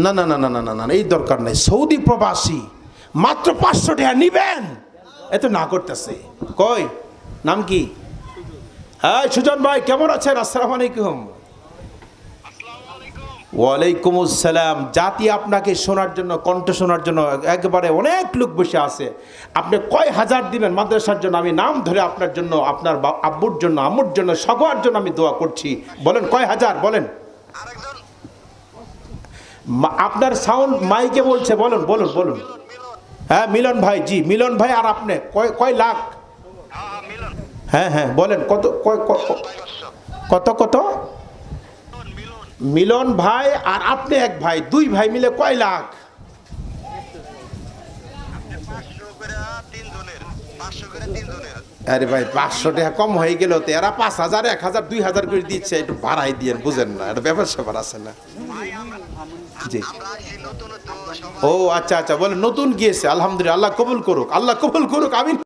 না না না না না না না, এই দরকার নাই। সৌদি প্রবাসী মাত্র 500 টাকা নিবেন, এত না করতেছে। কই নাম কি? হ্যাঁ সুজন ভাই কেমন আছেন? আসসালামু আলাইকুম। ওয়ালাইকুম আসসালাম। জাতি আপনাকে শোনার জন্য, কণ্ঠ শোনার জন্য একবারে অনেক লোক বসে আছে। আপনি কয় হাজার দিবেন মাদ্রাসার জন্য? আমি নাম ধরে আপনার জন্য, আপনার আব্বুর জন্য, আম্মুর জন্য, সবার জন্য আমি দোয়া করছি। বলেন কয় হাজার বলেন। আপনার সাউন্ড মাইকে বলছে, বলুন বলুন বলুন। হ্যাঁ মিলন ভাই, জি মিলন ভাই। আর আপনি কয় লাখ? হ্যাঁ হ্যাঁ বলেন কত, কত কত? মিলন ভাই আর আপনি এক ভাই, দুই ভাই মিলে কয় লাখ? আরে ভাই 500 টাকা কম হয়ে গেল তো। এরা 5000, 1000, 2000 করে দিচ্ছে, একটু বাড়াই দিয়েন, বুঝেন না? এটা ব্যাপার স্যাপার আছে না। জি ও আচ্ছা আচ্ছা, বলেন নতুন গিয়েছে, আলহামদুলিল্লাহ, আল্লাহ কবুল করুক, আল্লাহ কবুল করুক, আমিন।